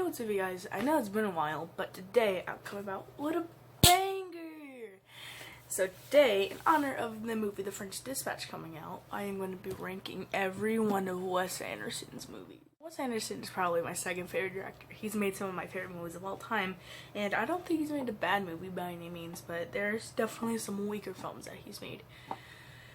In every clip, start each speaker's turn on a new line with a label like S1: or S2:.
S1: what's up, you guys? I know it's been a while, but today I'm coming about with a banger! So today, in honor of the movie The French Dispatch coming out, I am going to be ranking every one of Wes Anderson's movies. Wes Anderson is probably my second favorite director. He's made some of my favorite movies of all time, and I don't think he's made a bad movie by any means, but there's definitely some weaker films that he's made,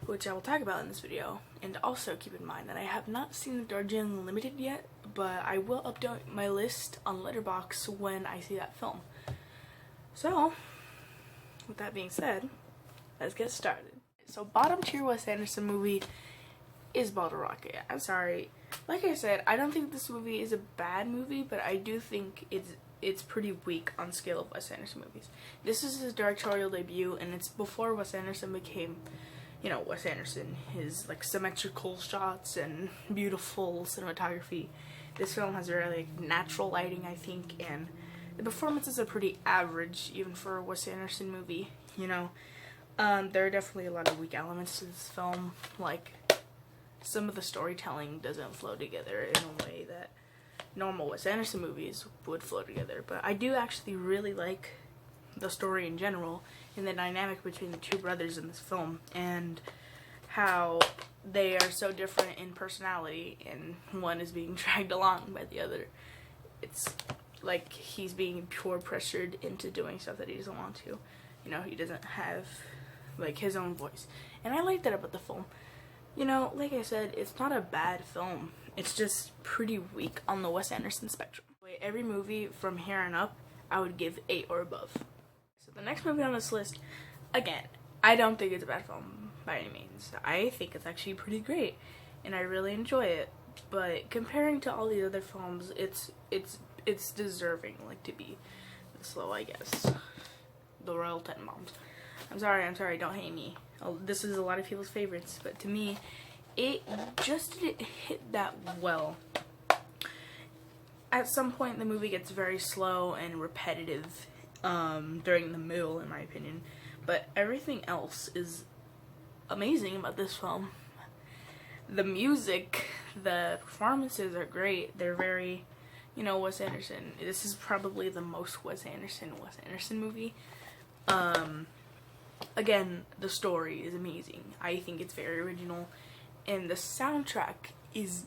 S1: which I will talk about in this video. And also keep in mind that I have not seen the Darjeeling Unlimited yet, but I will update my list on Letterboxd when I see that film. So, with that being said, let's get started. So, bottom tier Wes Anderson movie is Bottle Rocket. I'm sorry. Like I said, I don't think this movie is a bad movie, but I do think it's pretty weak on scale of Wes Anderson movies. This is his directorial debut, and it's before Wes Anderson became, you know, Wes Anderson. His like symmetrical shots and beautiful cinematography. This film has really natural lighting, I think, and the performances are pretty average even for a Wes Anderson movie, you know. There are definitely a lot of weak elements to this film, like some of the storytelling doesn't flow together in a way that normal Wes Anderson movies would flow together, but I do actually really like the story in general and the dynamic between the two brothers in this film and how they are so different in personality and one is being dragged along by the other. It's like he's being pure pressured into doing stuff that he doesn't want to. You know, he doesn't have like his own voice. And I like that about the film. You know, like I said, it's not a bad film. It's just pretty weak on the Wes Anderson spectrum. Every movie from here on up, I would give 8 or above. So the next movie on this list, again, I don't think it's a bad film by any means. I think it's actually pretty great, and I really enjoy it. But comparing to all the other films, it's deserving, like, to be this low, I guess. The Royal Tenenbaums. I'm sorry, don't hate me. This is a lot of people's favorites, but to me, it just didn't hit that well. At some point, the movie gets very slow and repetitive during the middle, in my opinion. But everything else is amazing about this film. The music, the performances are great. They're very, you know, Wes Anderson. This is probably the most Wes Anderson movie. Again, the story is amazing. I think it's very original. And the soundtrack is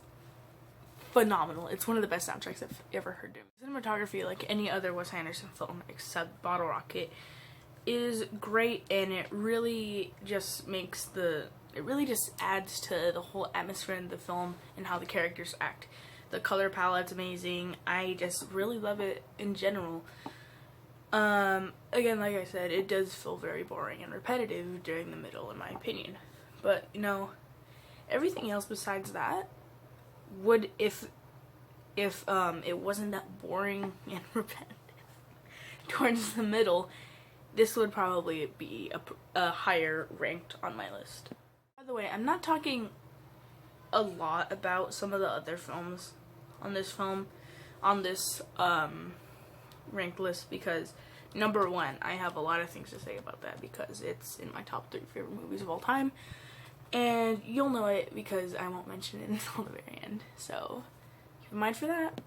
S1: phenomenal. It's one of the best soundtracks I've ever heard. Cinematography, like any other Wes Anderson film except Bottle Rocket, is great, and it really just adds to the whole atmosphere in the film and how the characters act. The color palette's amazing. I just really love it in general. Again, like I said, it does feel very boring and repetitive during the middle, in my opinion. But, you know, everything else besides that would, if it wasn't that boring and repetitive towards the middle, this would probably be a higher ranked on my list. By the way, I'm not talking a lot about some of the other films on this ranked list because, number one, I have a lot of things to say about that because it's in my top 3 favorite movies of all time, and you'll know it because I won't mention it until the very end, so keep in mind for that.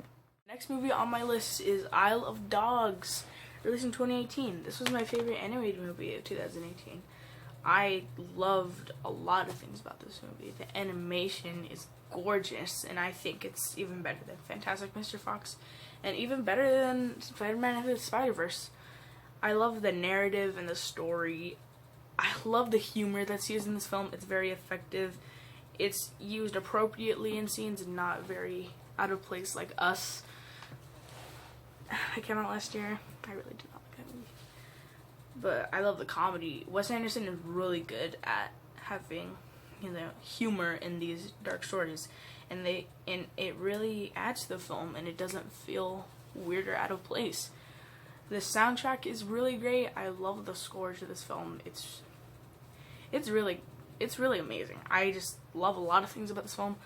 S1: Next movie on my list is Isle of Dogs, released in 2018. This was my favorite animated movie of 2018. I loved a lot of things about this movie. The animation is gorgeous, and I think it's even better than Fantastic Mr. Fox, and even better than Spider-Man Into the Spider-Verse. I love the narrative and the story. I love the humor that's used in this film. It's very effective. It's used appropriately in scenes and not very out of place like Us. It came out last year. I really did not like that movie. But I love the comedy. Wes Anderson is really good at having, you know, humor in these dark stories, and it really adds to the film, and it doesn't feel weird or out of place. The soundtrack is really great. I love the score to this film. It's really amazing. I just love a lot of things about this film.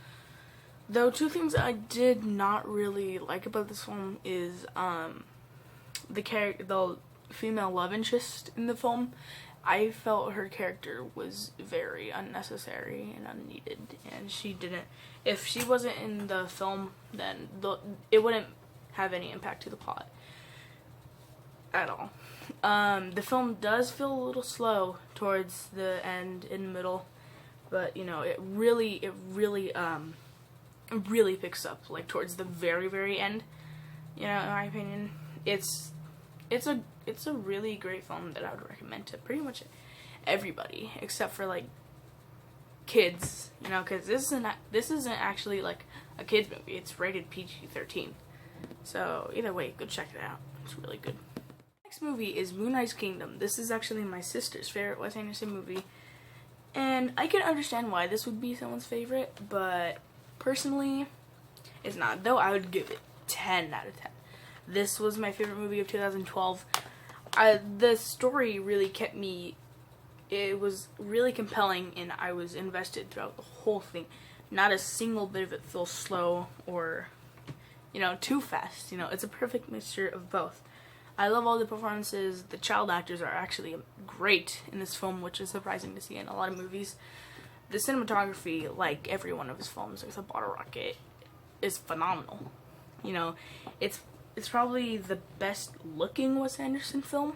S1: Though 2 things I did not really like about this film is the female love interest in the film. I felt her character was very unnecessary and unneeded, and if she wasn't in the film, then it wouldn't have any impact to the plot at all. The film does feel a little slow towards the end and middle, but you know, it really picks up like towards the very end. You know, in my opinion, it's a really great film that I would recommend to pretty much everybody except for like kids, you know, because this isn't actually like a kids movie. It's rated PG-13. So either way, go check it out. It's really good. Next movie is Moonrise Kingdom. This is actually my sister's favorite Wes Anderson movie, and I can understand why this would be someone's favorite, but personally, it's not. Though I would give it 10 out of 10. This was my favorite movie of 2012. The story really kept me. It was really compelling, and I was invested throughout the whole thing. Not a single bit of it feels slow or, you know, too fast. You know, it's a perfect mixture of both. I love all the performances. The child actors are actually great in this film, which is surprising to see in a lot of movies. The cinematography, like every one of his films, like The Bottle Rocket, is phenomenal. You know, it's probably the best looking Wes Anderson film,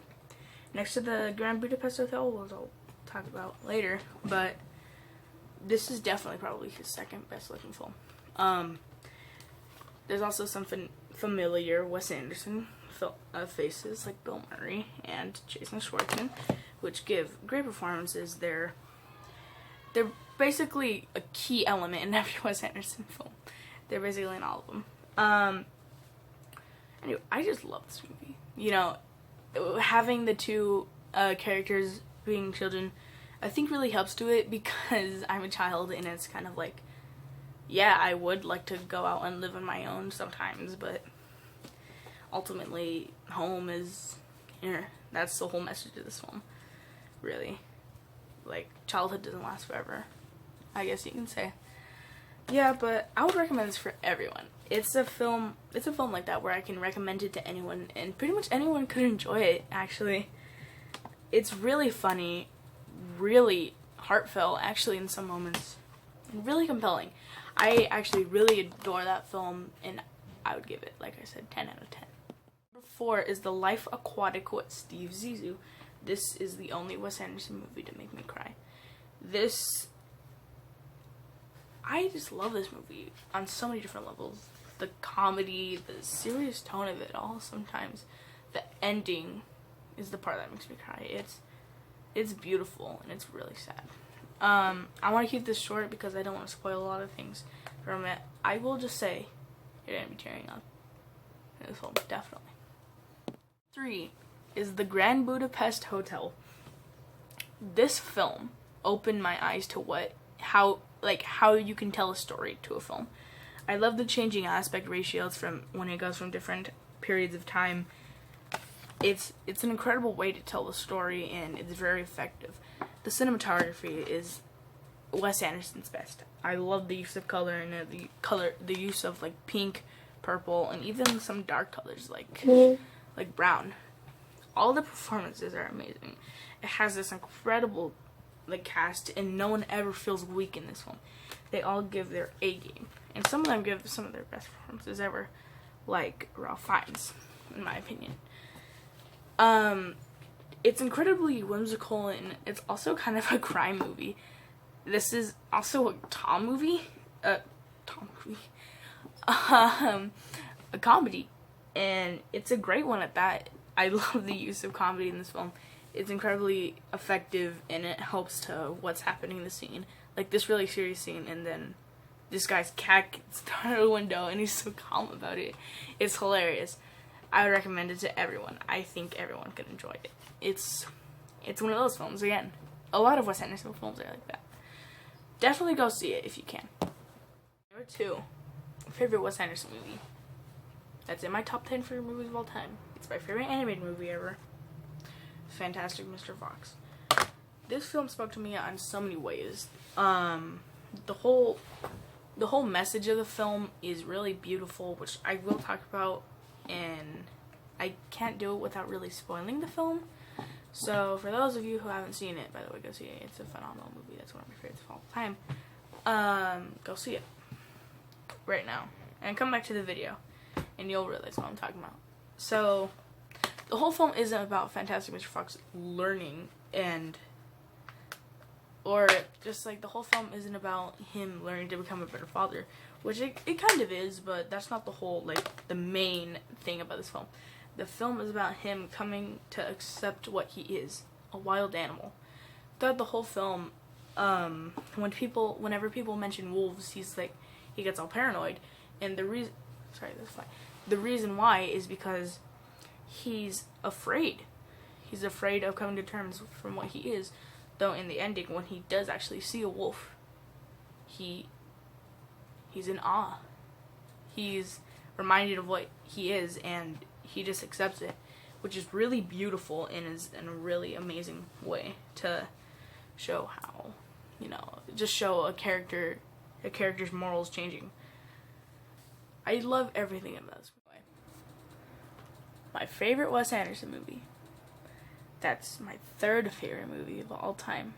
S1: next to the Grand Budapest Hotel, which I'll talk about later, but this is definitely probably his second best looking film. There's also some familiar Wes Anderson faces like Bill Murray and Jason Schwartzman, which give great performances. They're basically a key element in every Wes Anderson film. They're basically in all of them. Anyway, I just love this movie. You know, having the two characters being children, I think really helps to it because I'm a child, and it's kind of like, yeah, I would like to go out and live on my own sometimes, but ultimately, home is here. That's the whole message of this film, really. Like, childhood doesn't last forever, I guess you can say. Yeah, but I would recommend this for everyone. It's a film like that where I can recommend it to anyone, and pretty much anyone could enjoy it, actually. It's really funny, really heartfelt, actually, in some moments, and really compelling. I actually really adore that film, and I would give it, like I said, 10 out of 10. Number 4 is The Life Aquatic with Steve Zissou. This is the only Wes Anderson movie to make me cry. I just love this movie on so many different levels. The comedy, the serious tone of it all sometimes. The ending is the part that makes me cry. It's beautiful, and it's really sad. I want to keep this short because I don't want to spoil a lot of things from it. I will just say, you're going to be tearing up in this film, definitely. 3 is The Grand Budapest Hotel. This film opened my eyes to how you can tell a story to a film. I love the changing aspect ratios from when it goes from different periods of time. It's an incredible way to tell the story, and it's very effective. The cinematography is Wes Anderson's best. I love the use of color and the use of like pink, purple, and even some dark colors like brown. All the performances are amazing. It has this incredible cast, and no one ever feels weak in this film. They all give their A game, and some of them give some of their best performances ever, like Ralph Fiennes, in my opinion. It's incredibly whimsical, and it's also kind of a crime movie. This is also a Tom movie, a comedy, and it's a great one at that. I love the use of comedy in this film. It's incredibly effective, and it helps to what's happening in the scene. Like this really serious scene, and then this guy's cat gets thrown out a window, and he's so calm about it. It's hilarious. I would recommend it to everyone. I think everyone could enjoy it. It's one of those films, again. A lot of Wes Anderson films are like that. Definitely go see it if you can. Number 2, favorite Wes Anderson movie. That's in my top 10 favorite movies of all time. It's my favorite animated movie ever. Fantastic Mr. Fox. This film spoke to me on so many ways. The whole message of the film is really beautiful, which I will talk about, and I can't do it without really spoiling the film. So for those of you who haven't seen it, by the way, go see it. It's a phenomenal movie. That's one of my favorites of all time. Go see it right now and come back to the video. and you'll realize what I'm talking about. So, the whole film isn't about Fantastic Mr. Fox learning or just like the whole film isn't about him learning to become a better father, which it kind of is, but that's not the whole, like, the main thing about this film. The film is about him coming to accept what he is, a wild animal. Throughout the whole film, whenever people mention wolves, he gets all paranoid, and the reason why is because he's afraid. He's afraid of coming to terms from what he is. Though in the ending, when he does actually see a wolf, he's in awe. He's reminded of what he is, and he just accepts it, which is really beautiful and is in a really amazing way to show how, just show a character's morals changing. I love everything about this movie. My favorite Wes Anderson movie. That's my third favorite movie of all time.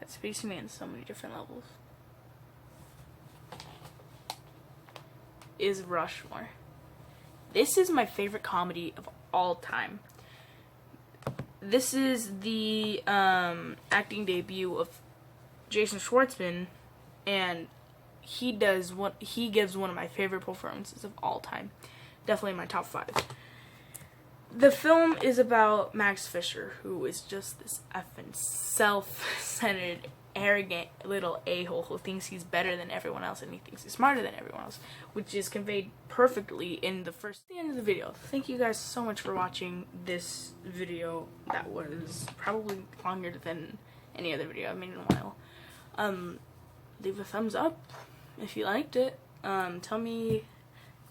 S1: That speaks to me on so many different levels. Is Rushmore. This is my favorite comedy of all time. This is the acting debut of Jason Schwartzman, and he gives one of my favorite performances of all time. Definitely my top 5. The film is about Max Fisher, who is just this effing self-centered, arrogant little a-hole who thinks he's better than everyone else and he thinks he's smarter than everyone else, which is conveyed perfectly in the end of the video. Thank you guys so much for watching this video that was probably longer than any other video I've made in a while. Leave a thumbs up if you liked it. Tell me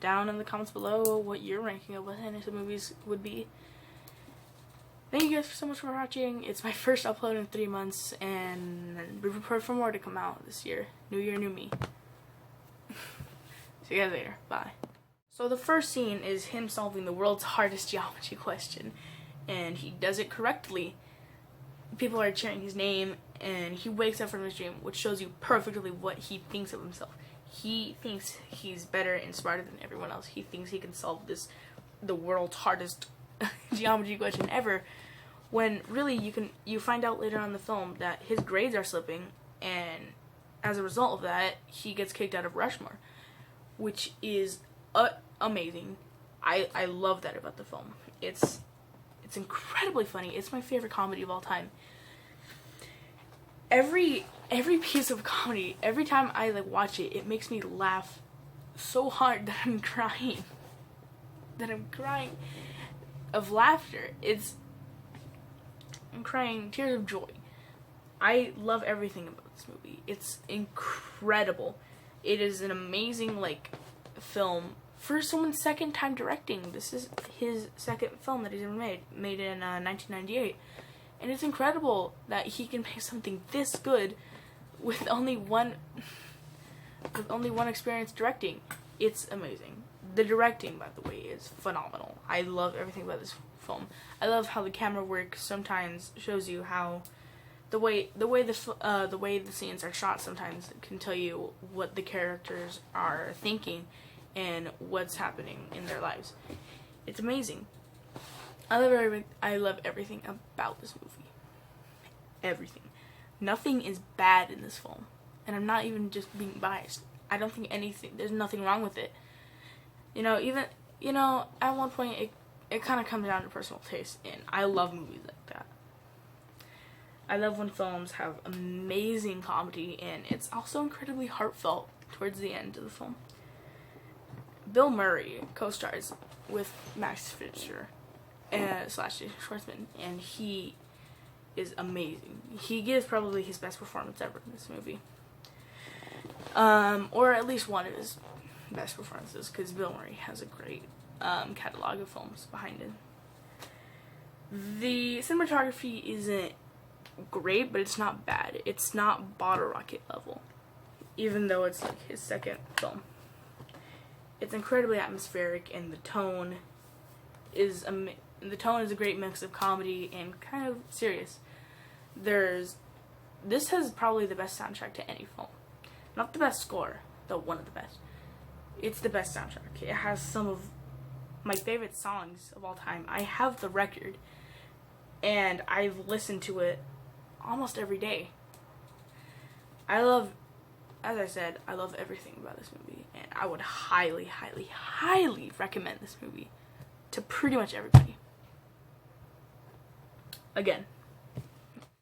S1: down in the comments below what your ranking of Wes Anderson movies would be. Thank you guys so much for watching. It's my first upload in 3 months, and be prepared for more to come out this year. New year, new me. See you guys later. Bye. So the first scene is him solving the world's hardest geometry question, and he does it correctly. People are cheering his name, and he wakes up from his dream, which shows you perfectly what he thinks of himself. He thinks he's better and smarter than everyone else. He thinks he can solve the world's hardest geometry question ever, when really you find out later on in the film that his grades are slipping, and as a result of that, he gets kicked out of Rushmore, which is amazing. I love that about the film. It's incredibly funny. It's my favorite comedy of all time. Every piece of comedy, every time I watch it, it makes me laugh so hard that I'm crying. Of laughter. I'm crying tears of joy. I love everything about this movie. It's incredible. It is an amazing film for someone's second time directing. This is his second film that he's ever made in 1998. And it's incredible that he can make something this good with only one experience directing. It's amazing. The directing, by the way, is phenomenal. I love everything about this film. I love how the camera work sometimes shows you how the way the scenes are shot sometimes can tell you what the characters are thinking and what's happening in their lives. It's amazing. I love everything about this movie. Everything. Nothing is bad in this film. And I'm not even just being biased. I don't think there's nothing wrong with it. At one point it kind of comes down to personal taste, and I love movies like that. I love when films have amazing comedy, and it's also incredibly heartfelt towards the end of the film. Bill Murray co-stars with Max Fisher / Jason Schwartzman, and he is amazing. He gives probably his best performance ever in this movie. Or at least one of his best performances, because Bill Murray has a great catalog of films behind him. The cinematography isn't great, but it's not bad. It's not Bottle Rocket level, even though it's his second film. It's incredibly atmospheric, and the tone is a great mix of comedy and kind of serious. This has probably the best soundtrack to any film. Not the best score, though one of the best. It's the best soundtrack. It has some of my favorite songs of all time. I have the record, and I've listened to it almost every day. As I said, I love everything about this movie, and I would highly, highly, highly recommend this movie to pretty much everybody. Again,